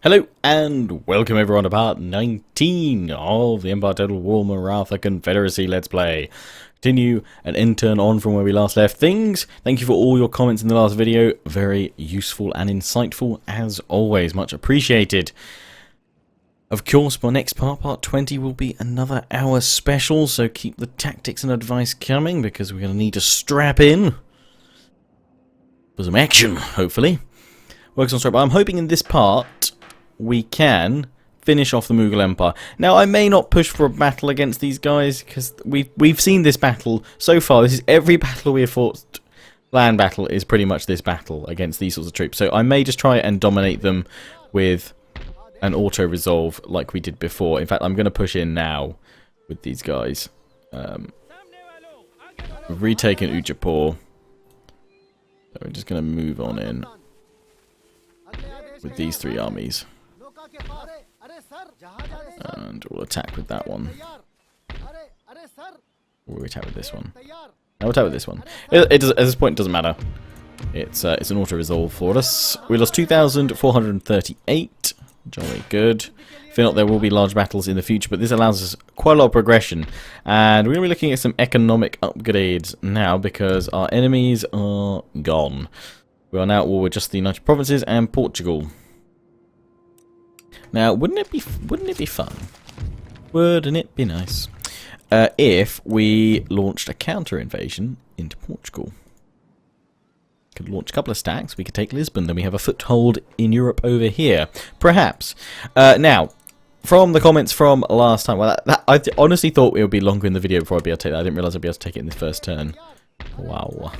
Hello and welcome everyone to part 19 of the Empire Total War Maratha Confederacy Let's Play. Continue and intern on from where we last left things. Thank you for all your comments in the last video. Very useful and insightful as always. Much appreciated. Of course, my next part 20, will be another hour special. So keep the tactics and advice coming because we're going to need to strap in for some action, hopefully. Works on strap. But I'm hoping in this part we can finish off the Mughal Empire. Now, I may not push for a battle against these guys, because we've seen this battle so far. This is every battle we have fought. Land battle is pretty much this battle against these sorts of troops. So I may just try and dominate them with an auto-resolve like we did before. In fact, I'm going to push in now with these guys. We've retaken Ujaipur. So we're just going to move on in with these three armies. And we'll attack with that one. Or we'll attack with this one. No, we'll attack with this one. It does, at this point, it doesn't matter. It's an auto-resolve for us. We lost 2,438. Jolly good. Fear not, there will be large battles in the future, but this allows us quite a lot of progression. And we're going to be looking at some economic upgrades now, because our enemies are gone. We are now at war with just the United Provinces and Portugal. Now, wouldn't it be fun? Wouldn't it be nice if we launched a counter invasion into Portugal? Could launch a couple of stacks. We could take Lisbon. Then we have a foothold in Europe over here, perhaps. Now, from the comments from last time, well, I honestly thought it would be longer in the video before I'd be able to take that. I didn't realise I'd be able to take it in the first turn. Wow.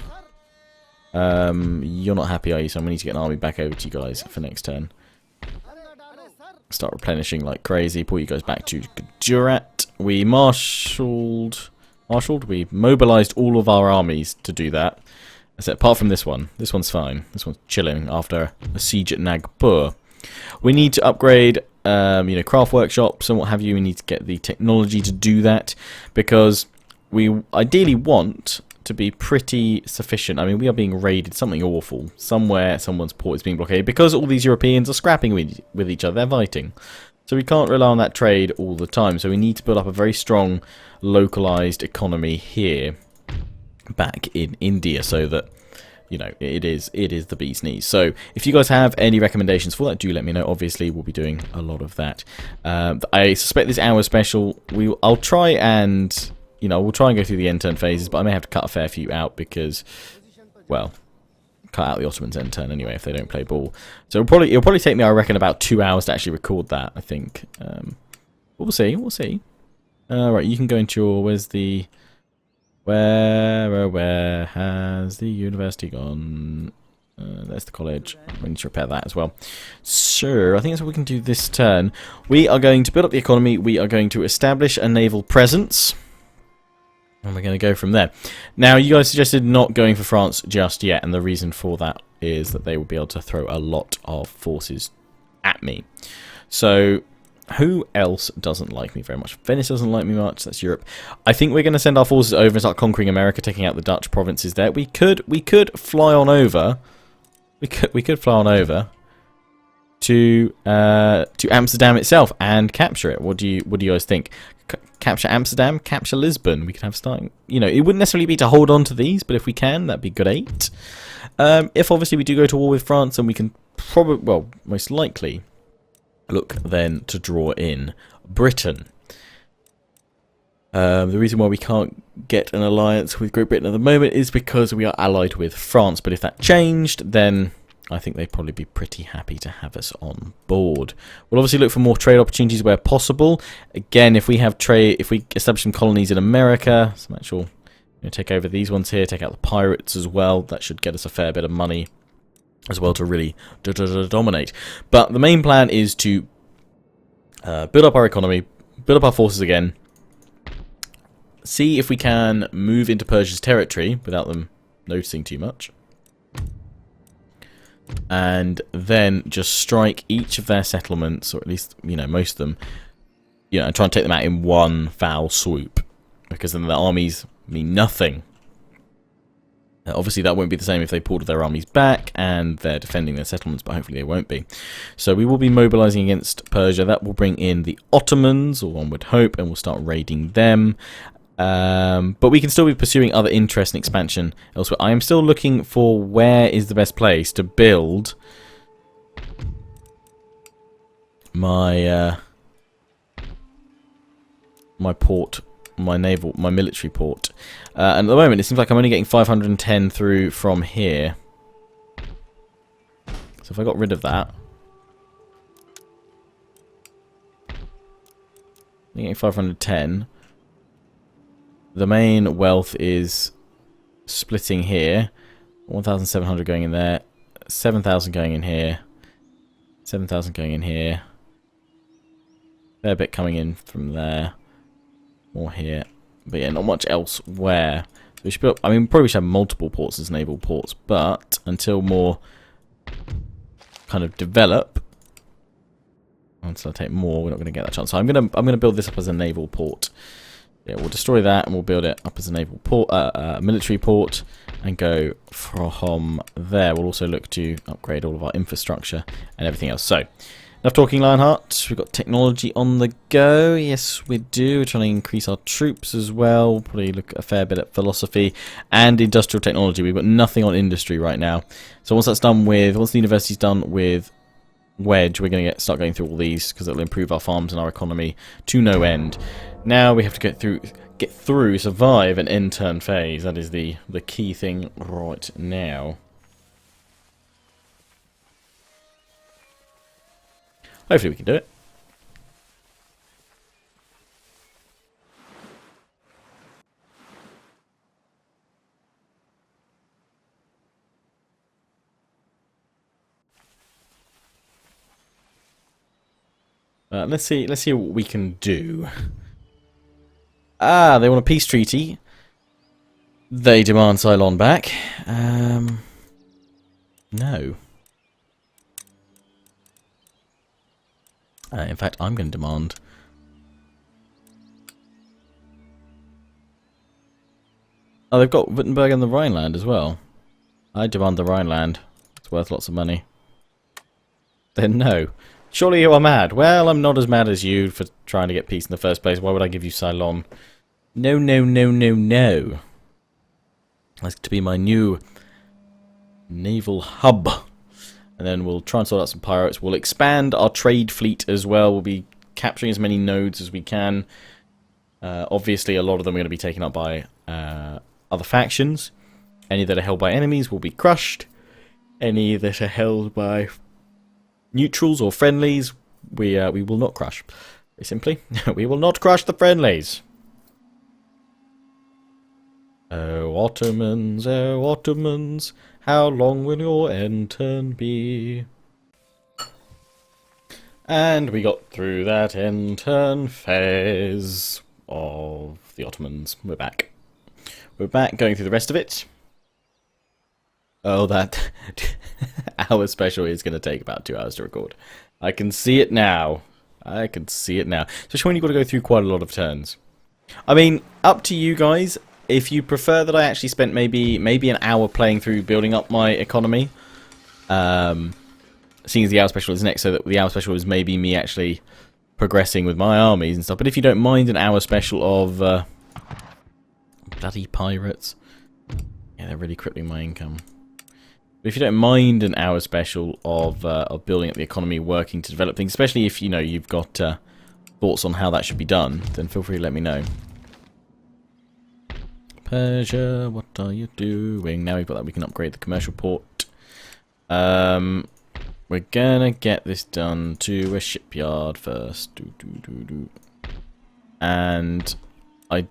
You're not happy, are you? So I'm going to need to get an army back over to you guys for next turn. Start replenishing like crazy. Pull you guys back to Gujarat. We we mobilized all of our armies to do that. So apart from this one. This one's fine. This one's chilling after a siege at Nagpur. We need to upgrade, craft workshops and what have you. We need to get the technology to do that because we ideally want to be pretty sufficient. I mean, we are being raided, something awful. Somewhere, someone's port is being blockaded because all these Europeans are scrapping with each other. They're fighting. So we can't rely on that trade all the time. So we need to build up a very strong localized economy here back in India so that, it is the bee's knees. So if you guys have any recommendations for that, do let me know. Obviously, we'll be doing a lot of that. I suspect this hour special, I'll try and... we'll try and go through the end turn phases, but I may have to cut a fair few out because, well, cut out the Ottomans' end turn anyway if they don't play ball. So it'll probably take me, I reckon, about 2 hours to actually record that, I think. But we'll see. Right, you can go into your, where's the, where has the university gone? There's the college. We need to repair that as well. So, I think that's what we can do this turn. We are going to build up the economy. We are going to establish a naval presence. And we're going to go from there. Now, you guys suggested not going for France just yet, and the reason for that is that they will be able to throw a lot of forces at me. So, who else doesn't like me very much? Venice doesn't like me much. That's Europe. I think we're going to send our forces over and start conquering America, taking out the Dutch provinces there. We could fly on over. We could fly on over to Amsterdam itself and capture it. What do you guys think? Capture Amsterdam, capture Lisbon. We could have starting. It wouldn't necessarily be to hold on to these, but if we can, that'd be great. If obviously we do go to war with France, then we can probably, well, most likely look then to draw in Britain. The reason why we can't get an alliance with Great Britain at the moment is because we are allied with France. But if that changed, then I think they'd probably be pretty happy to have us on board. We'll obviously look for more trade opportunities where possible. Again, if we establish some colonies in America, some actual, take over these ones here, take out the pirates as well. That should get us a fair bit of money as well to really dominate. But the main plan is to build up our economy, build up our forces again, see if we can move into Persia's territory without them noticing too much. And then just strike each of their settlements, or at least, most of them, and try and take them out in one foul swoop. Because then the armies mean nothing Obviously, that won't be the same if they pulled their armies back and they're defending their settlements, but hopefully they won't be. So we will be mobilizing against Persia. That will bring in the Ottomans, or one would hope, and we'll start raiding them. But we can still be pursuing other interest and expansion elsewhere. I am still looking for where is the best place to build my my port, my military port. And at the moment, it seems like I'm only getting 510 through from here. So if I got rid of that, I'm getting 510. The main wealth is splitting here. 1,700 going in there. 7,000 going in here. 7,000 going in here. Fair bit coming in from there. More here. But yeah, not much elsewhere. So we should build, I mean, we probably should have multiple ports as naval ports, but until more kind of develop, until I take more, we're not going to get that chance. So I'm gonna build this up as a naval port. Yeah, we'll destroy that and we'll build it up as a naval port, military port, and go from there. We'll also look to upgrade all of our infrastructure and everything else. So, enough talking, Lionheart. We've got technology on the go. Yes, we do. We're trying to increase our troops as well. We'll probably look a fair bit at philosophy and industrial technology. We've got nothing on industry right now. So once that's done with, once the university's done with Wedge, we're going to start going through all these because it'll improve our farms and our economy to no end. Now we have to get through, survive an end-turn phase. That is the key thing right now. Hopefully we can do it. Let's see what we can do. Ah, they want a peace treaty. They demand Ceylon back. No. In fact, I'm going to demand. Oh, they've got Württemberg and the Rhineland as well. I demand the Rhineland. It's worth lots of money. Then no. Surely you are mad. Well, I'm not as mad as you for trying to get peace in the first place. Why would I give you Ceylon? No, no, no, no, no. That's to be my new naval hub. And then we'll try and sort out some pirates. We'll expand our trade fleet as well. We'll be capturing as many nodes as we can. Obviously, a lot of them are going to be taken up by other factions. Any that are held by enemies will be crushed. Any that are held by neutrals or friendlies, we will not crush. Very simply, we will not crush the friendlies. Oh Ottomans, how long will your end turn be? And we got through that end turn phase of the Ottomans. We're back. We're back, going through the rest of it. Oh, that hour special is going to take about 2 hours to record. I can see it now. I can see it now. Especially when you've got to go through quite a lot of turns. I mean, up to you guys. If you prefer that I actually spent maybe an hour playing through building up my economy, seeing as the hour special is next, so that the hour special is maybe me actually progressing with my armies and stuff. But if you don't mind an hour special of bloody pirates, yeah, they're really crippling my income. But if you don't mind an hour special of building up the economy, working to develop things, especially if you've got thoughts on how that should be done, then feel free to let me know. Persia, what are you doing? Now we've got that, we can upgrade the commercial port. We're gonna get this done to a shipyard first. And I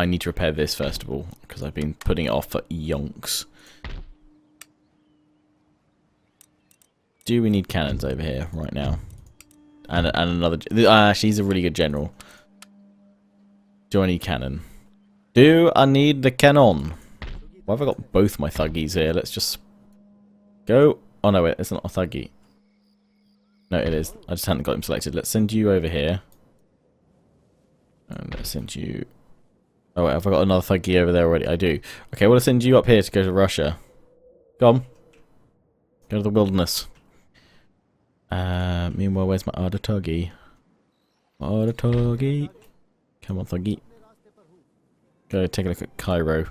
need to repair this first of all, because I've been putting it off for yonks. Do we need cannons over here right now? And another... actually, he's a really good general. Do I need cannon? Do I need the cannon? Why have I got both my thuggies here? Let's just go. Oh no, wait, it's not a thuggy. No, it is. I just hadn't got him selected. Let's send you over here. And let's send you Oh wait, have I got another thuggy over there already? I do. Okay, well, I'll send you up here to go to Russia. Come. Go to the wilderness. Meanwhile, where's my other thuggy? Other thuggy. Come on, thuggy. Go take a look at Cairo.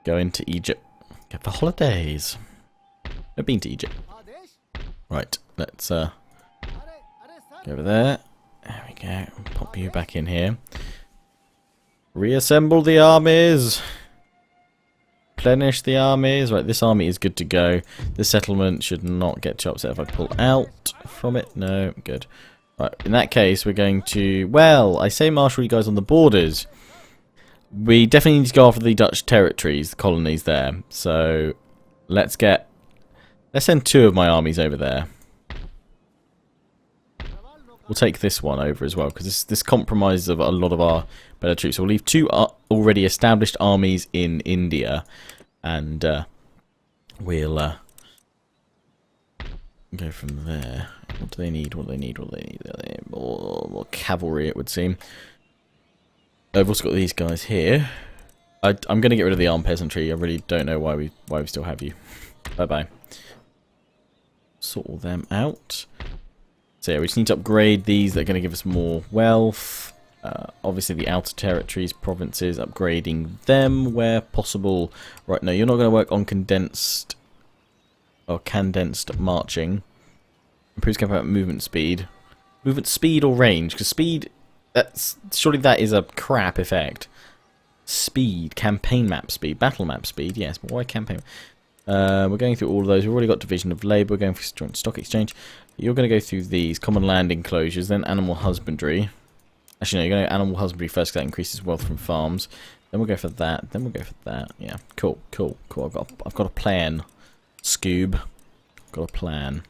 Go into Egypt. Get the holidays. I've been to Egypt. Right, let's go over there. There we go. Pop you back in here. Reassemble the armies. Replenish the armies. Right, this army is good to go. This settlement should not get too upset if I pull out from it. No, good. Right, in that case, we're going to... Well, I say marshal you guys on the borders. We definitely need to go after the Dutch territories, the colonies there. So, let's send 2 of my armies over there. We'll take this one over as well, because this compromises of a lot of our better troops. So we'll leave 2 already established armies in India, and we'll go from there. What do they need? What do they need? What do they need? They need more cavalry, it would seem. I've also got these guys here. I'm going to get rid of the armed peasantry. I really don't know why we still have you. Bye bye. Sort all them out. So yeah, we just need to upgrade these. They're going to give us more wealth. Obviously the outer territories, provinces, upgrading them where possible. Right, no, you're not going to work on condensed marching. Improves combat movement speed. Movement speed or range? Because speed, surely that is a crap effect. Speed, campaign map speed, battle map speed, yes, but why campaign? We're going through all of those. We've already got division of labour. We're going for joint stock exchange. You're going to go through these common land enclosures, then animal husbandry. Actually, no, you're going to go animal husbandry first because that increases wealth from farms. Then we'll go for that. Then we'll go for that. Yeah, cool, cool, cool. I've got a plan. Scoob, got a plan.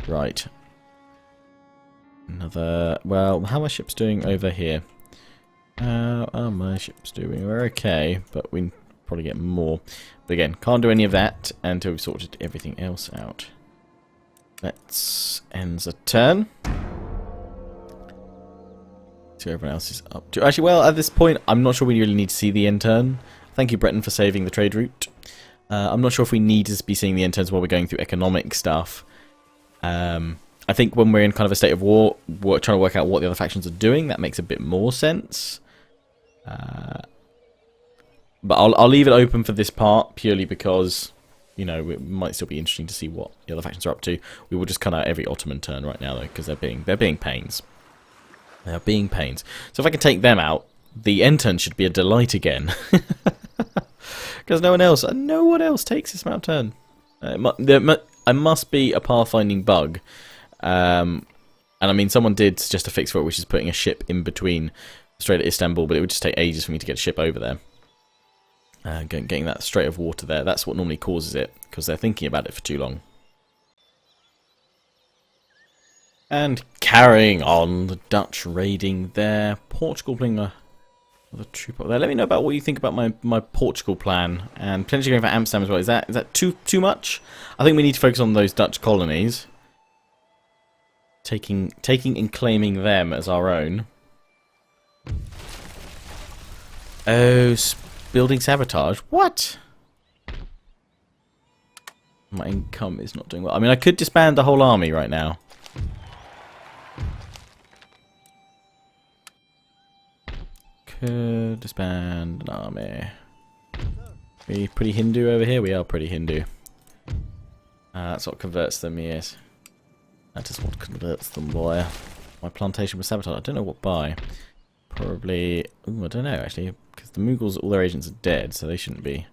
Right. Another. Well, how are my ships doing over here? How are my ships doing? We're okay, but we probably get more. But again, can't do any of that until we've sorted everything else out. Let's end the turn. See what everyone else is up to. Actually, well, at this point, I'm not sure we really need to see the end turn. Thank you, Breton, for saving the trade route. I'm not sure if we need to be seeing the end turns while we're going through economic stuff. I think when we're in kind of a state of war, we're trying to work out what the other factions are doing. That makes a bit more sense. But I'll leave it open for this part purely because, you know, it might still be interesting to see what the other factions are up to. We will just cut out every Ottoman turn right now though, because they're being pains. They are being pains. So if I can take them out, the end turn should be a delight again. Because no one else takes this amount of turn. I must be a pathfinding bug. And I mean, someone did suggest a fix for it, which is putting a ship in between straight at Istanbul, but it would just take ages for me to get a ship over there. Getting that Strait of Water there, that's what normally causes it, because they're thinking about it for too long. And carrying on, the Dutch raiding there. Portugal putting another troop up there. Let me know about what you think about my Portugal plan, and potentially going for Amsterdam as well. Is that too much? I think we need to focus on those Dutch colonies. Taking and claiming them as our own. Oh, building sabotage? What? My income is not doing well. I mean, I could disband the whole army right now. Could disband an army. We pretty Hindu over here? We are pretty Hindu. That's what converts them, yes. That is what converts them, boy. My plantation was sabotaged. I don't know what by. Probably... Ooh, I don't know, actually. Because the Mughals, all their agents are dead, so they shouldn't be.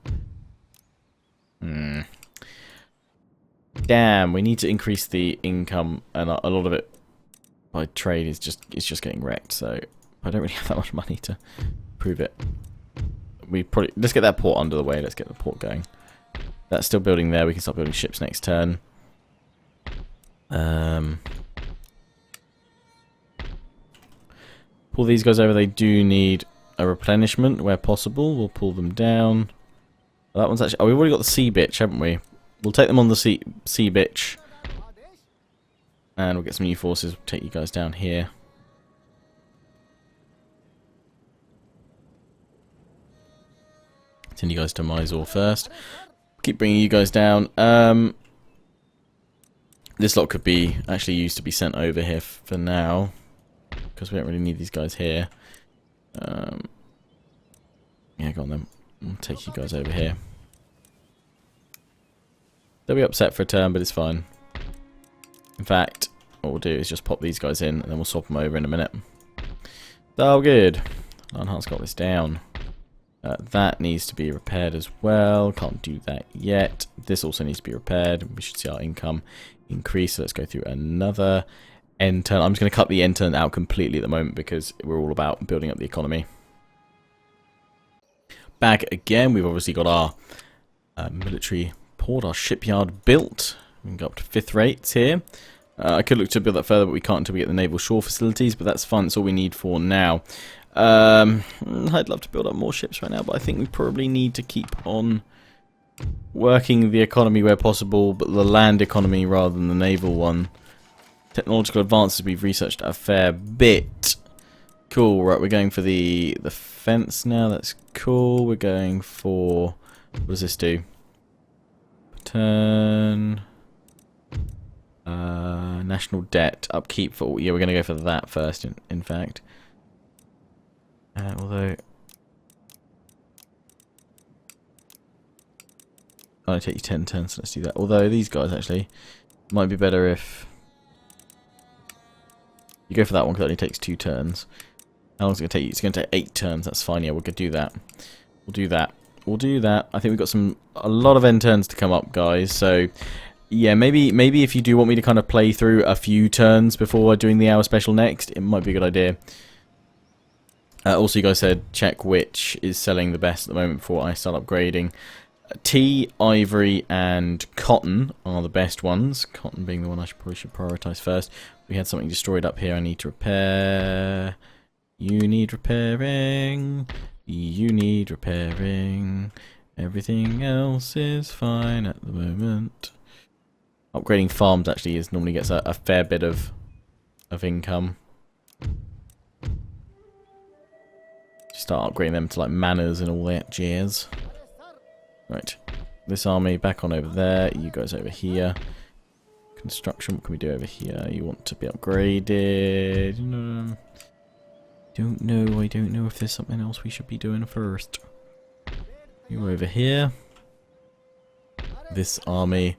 Damn, we need to increase the income, and a lot of it by trade is just getting wrecked, so I don't really have that much money to prove it. Let's get that port under the way, let's get the port going. That's still building there, we can start building ships next turn. Pull these guys over, they do need a replenishment where possible. We'll pull them down. That one's actually... Oh, we've already got the sea bitch, haven't we? We'll take them on the sea bitch. And we'll get some new forces. We'll take you guys down here. Send you guys to Mysore first. Keep bringing you guys down. This lot could be actually used to be sent over here for now, because we don't really need these guys here. Yeah, go on then. I'll take you guys over here. They'll be upset for a turn, but it's fine. In fact, what we'll do is just pop these guys in, and then we'll swap them over in a minute. Oh, good. Lionheart's got this down. That needs to be repaired as well. Can't do that yet. This also needs to be repaired. We should see our income increase. So let's go through another end turn. I'm just going to cut the end turn out completely at the moment because we're all about building up the economy. Back again. We've obviously got our military port, our shipyard built. We can go up to 5th rates here. I could look to build that further, but we can't until we get the naval shore facilities. But that's fine. That's all we need for now. I'd love to build up more ships right now, but I think we probably need to keep on working the economy where possible, but the land economy rather than the naval one. Technological advances we've researched a fair bit. Cool, right, we're going for the fence now, that's cool. We're going for, what does this do? Turn, national debt, upkeep for, yeah, we're going to go for that first, in fact. Although, I'll take you 10 turns, so let's do that. Although, these guys actually might be better if you go for that one because it only takes 2 turns. How long is it going to take you? It's going to take 8 turns, that's fine, yeah, we could do that. We'll do that. We'll do that. I think we've got a lot of end turns to come up, guys, so yeah, maybe if you do want me to kind of play through a few turns before doing the hour special next, it might be a good idea. Also, you guys said check which is selling the best at the moment before I start upgrading. Tea, ivory, and cotton are the best ones. Cotton being the one I probably should prioritise first. We had something destroyed up here I need to repair. You need repairing. You need repairing. Everything else is fine at the moment. Upgrading farms actually normally gets a fair bit of income. Start upgrading them to like manors and all that jazz. Right, this army back on over there. You guys over here. Construction, what can we do over here? You want to be upgraded. Don't know. I don't know if there's something else we should be doing first. You over here. This army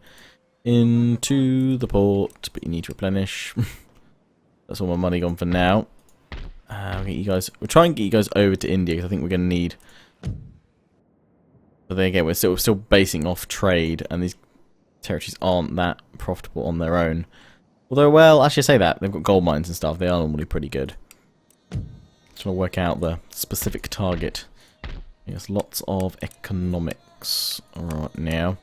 into the port, but you need to replenish. That's all my money gone for now. We'll get you guys. We'll try and get you guys over to India because I think we're going to need. But then again, we're still basing off trade, and these territories aren't that profitable on their own. Although, well, actually, I say that they've got gold mines and stuff. They are normally pretty good. Just want to work out the specific target. Yes, lots of economics right now.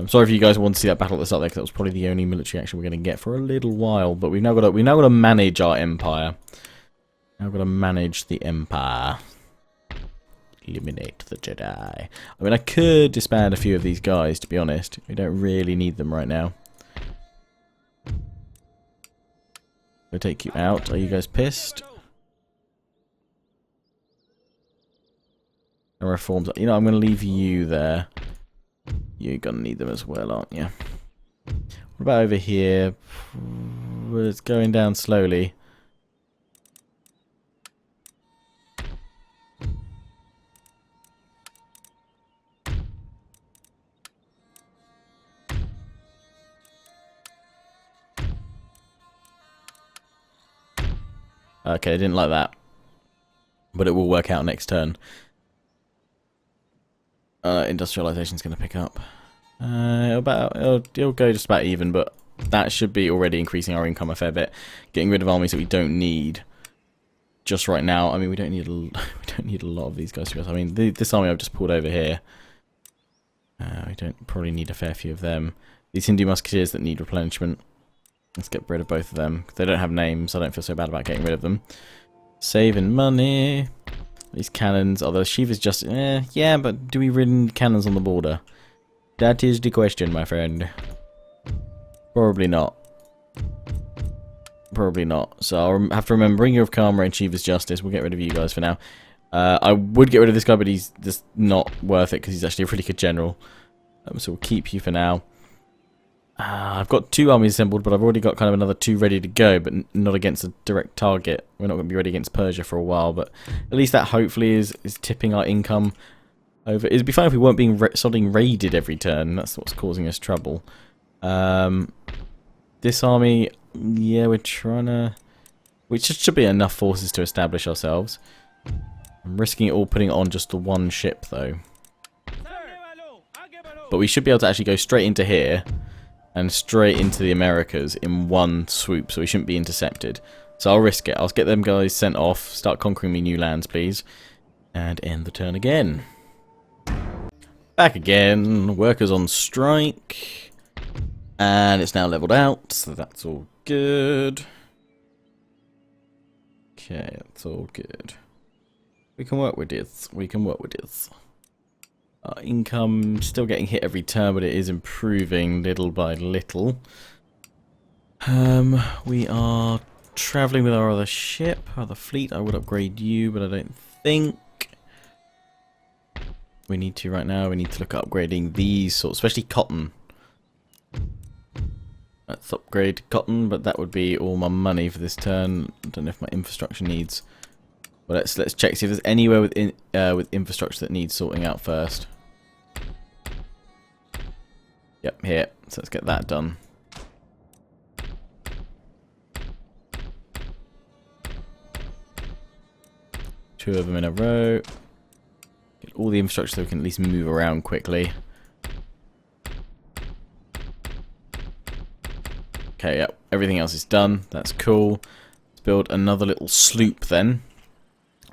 Sorry if you guys want to see that battle at the start there, because that was probably the only military action we're going to get for a little while. But we've now got to manage our empire. Now we've got to manage the empire. Eliminate the Jedi. I mean, I could disband a few of these guys, to be honest. We don't really need them right now. We'll take you out. Are you guys pissed? No reforms. You know, I'm going to leave you there. You're going to need them as well, aren't you? What about over here? Well, it's going down slowly. Okay, I didn't like that. But it will work out next turn. Industrialization's going to pick up. It'll go just about even, but that should be already increasing our income a fair bit. Getting rid of armies that we don't need just right now. I mean, we don't need a lot of these guys. To be honest. I mean, this army I've just pulled over here. We don't probably need a fair few of them. These Hindu musketeers that need replenishment. Let's get rid of both of them. They don't have names, so I don't feel so bad about getting rid of them. Saving money. These cannons, although Shiva's just... yeah, but do we really need cannons on the border? That is the question, my friend. Probably not. Probably not. So I'll have to remember Bringer of Karma and Shiva's Justice. We'll get rid of you guys for now. I would get rid of this guy, but he's just not worth it because he's actually a really good general. So we'll keep you for now. I've got 2 armies assembled, but I've already got kind of another 2 ready to go, but not against a direct target. We're not going to be ready against Persia for a while, but at least that hopefully is tipping our income over. It'd be fine if we weren't being raided every turn. That's what's causing us trouble. This army, yeah, we're trying to... Which should be enough forces to establish ourselves. I'm risking it all putting it on just the 1 ship, though. But we should be able to actually go straight into here and straight into the Americas in 1 swoop, so we shouldn't be intercepted. So I'll risk it. I'll get them guys sent off, start conquering me new lands, please, and end the turn again. Back again, workers on strike, and it's now leveled out, so that's all good. Okay, that's all good. We can work with this. We can work with this. Our income still getting hit every turn, but it is improving little by little. We are travelling with our other ship, other fleet. I would upgrade you, but I don't think we need to right now. We need to look at upgrading these sorts, especially cotton. Let's upgrade cotton, but that would be all my money for this turn. I don't know if my infrastructure needs. Well, let's check see if there's anywhere with infrastructure that needs sorting out first. Yep, here. So let's get that done. Two of them in a row. Get all the infrastructure so we can at least move around quickly. Okay, yep. Everything else is done. That's cool. Let's build another little sloop then,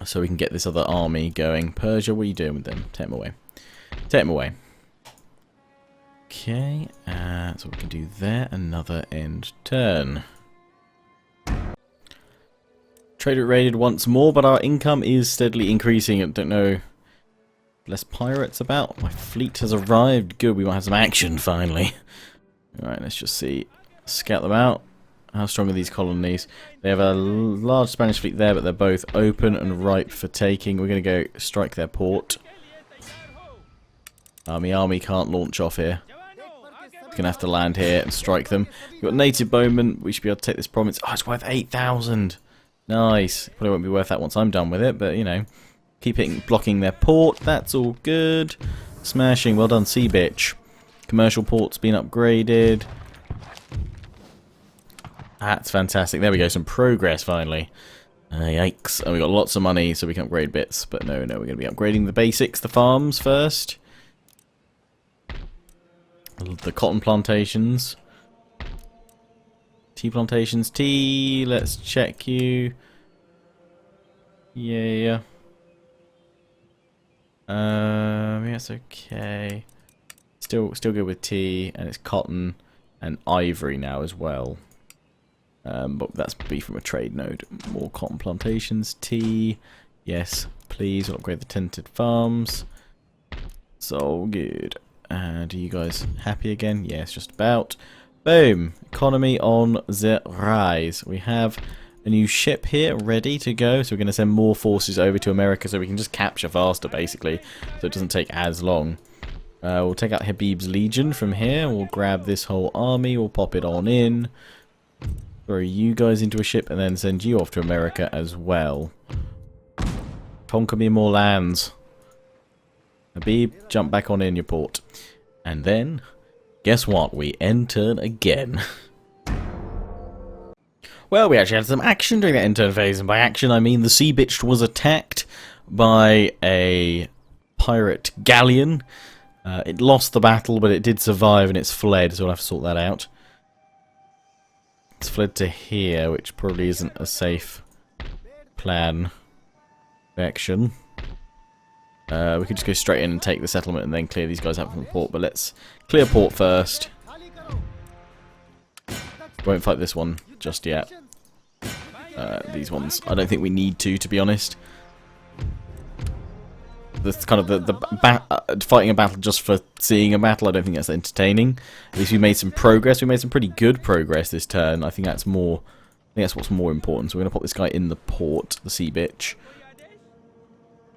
so we can get this other army going. Persia, what are you doing with them? Take them away. Take them away. Okay, so we can do there. Another end turn. Trader raided once more, but our income is steadily increasing. I don't know. Less pirates about. My fleet has arrived. Good, we might have some action finally. Alright, let's just see. Scout them out. How strong are these colonies? They have a large Spanish fleet there, but they're both open and ripe for taking. We're going to go strike their port. Army can't launch off here. It's going to have to land here and strike them. We've got native bowmen. We should be able to take this province. Oh, it's worth 8,000. Nice. Probably won't be worth that once I'm done with it, but, you know. Keep blocking their port. That's all good. Smashing. Well done, sea bitch. Commercial port's been upgraded. That's fantastic. There we go. Some progress, finally. Yikes. And we got lots of money, so we can upgrade bits. But no, we're going to be upgrading the basics, the farms first. The cotton plantations. Tea plantations. Tea. Let's check you. Yeah. Yes, okay. Still good with tea, and it's cotton and ivory now as well. But that's be from a trade node. More cotton plantations, tea. Yes, please. We'll upgrade the tented farms. So good. And are you guys happy again? Yes, just about. Boom. Economy on the rise. We have a new ship here ready to go. So we're going to send more forces over to America so we can just capture faster, basically. So it doesn't take as long. We'll take out Habib's Legion from here. We'll grab this whole army. We'll pop it on in. Throw you guys into a ship and then send you off to America as well. Conquer me more lands. Habib, jump back on in your port. And then, guess what? We end turn again. Well, we actually had some action during that end turn phase. And by action, I mean the Sea Bitch was attacked by a pirate galleon. It lost the battle, but it did survive and it's fled, so we'll have to sort that out. It's fled to here, which probably isn't a safe plan of action. We could just go straight in and take the settlement and then clear these guys out from the port, but let's clear port first. Won't fight this one just yet. These ones, I don't think we need to be honest. That's kind of fighting a battle just for seeing a battle. I don't think that's entertaining. At least we made some progress. We made some pretty good progress this turn. I think that's more. I think that's what's more important. So we're gonna pop this guy in the port, the sea bitch.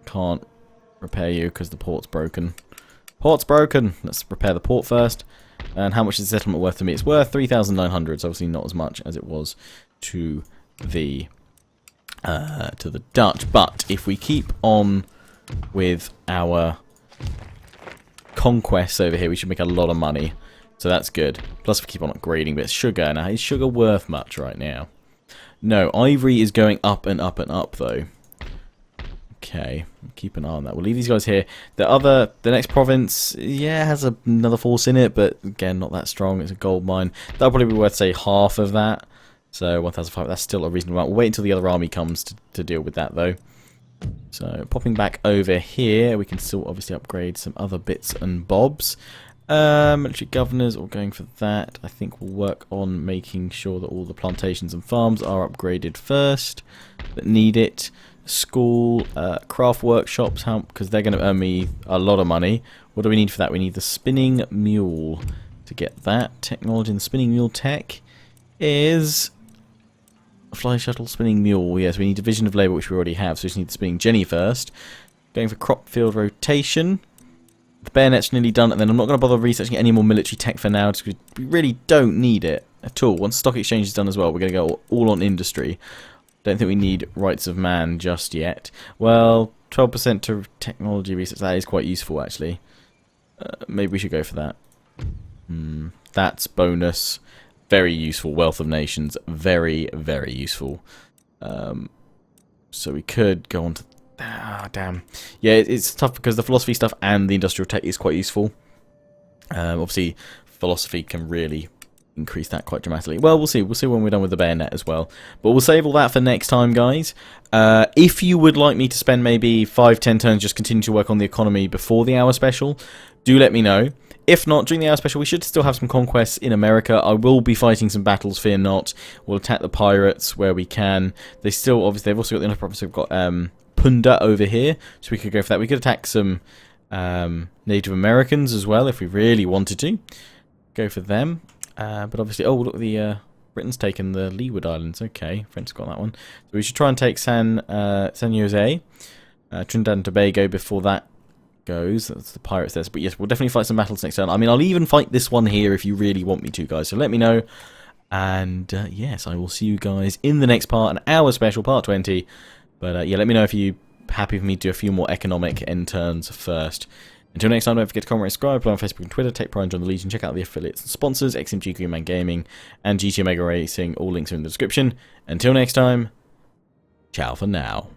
can't repair you because the port's broken. Port's broken! Let's repair the port first. And how much is the settlement worth to me? It's worth 3,900, so obviously not as much as it was to the Dutch. But if we keep on with our conquests over here, we should make a lot of money. So that's good. Plus we keep on upgrading, but it's sugar. Now, is sugar worth much right now? No, ivory is going up and up and up, though. Okay, keep an eye on that. We'll leave these guys here. The next province, yeah, has another force in it, but again, not that strong. It's a gold mine. That'll probably be worth, say, half of that. So 1,500, that's still a reasonable amount. We'll wait until the other army comes to deal with that, though. So popping back over here, we can still obviously upgrade some other bits and bobs. Military governors, or going for that. I think we'll work on making sure that all the plantations and farms are upgraded first that need it. School, craft workshops, because they're going to earn me a lot of money. What do we need for that? We need the spinning mule to get that. Technology and the spinning mule tech is a fly shuttle spinning mule. Yes, we need division of labour, which we already have, so we just need the spinning jenny first. Going for crop field rotation. The bayonet's nearly done, and then I'm not going to bother researching any more military tech for now, because we really don't need it at all. Once the stock exchange is done as well, we're going to go all on industry. Don't think we need rights of man just yet. Well, 12% to technology research, that is quite useful actually. Maybe we should go for that. That's bonus. Very useful. Wealth of nations. Very, very useful. So we could go on to... damn. Yeah, it's tough because the philosophy stuff and the industrial tech is quite useful. Obviously, philosophy can really increase that quite dramatically. Well, we'll see. We'll see when we're done with the bayonet as well. But we'll save all that for next time, guys. If you would like me to spend maybe 5-10 turns just continue to work on the economy before the hour special, do let me know. If not, during the hour special, we should still have some conquests in America. I will be fighting some battles, fear not. We'll attack the pirates where we can. They still, obviously, they've also got the other province. We've got Punda over here, so we could go for that. We could attack some Native Americans as well if we really wanted to. Go for them. But obviously, oh, look, the Britain's taken the Leeward Islands. Okay, French got that one. So we should try and take San Jose, Trinidad and Tobago before that goes. That's the pirates there. But yes, we'll definitely fight some battles next turn. I mean, I'll even fight this one here if you really want me to, guys. So let me know. And yes, I will see you guys in the next part, an hour special, part 20. But yeah, let me know if you're happy for me to do a few more economic end turns first. Until next time, don't forget to comment, subscribe, play on Facebook and Twitter, take pride and join the Legion, check out the affiliates and sponsors, XMG Green Man Gaming, and GT Omega Racing. All links are in the description. Until next time, ciao for now.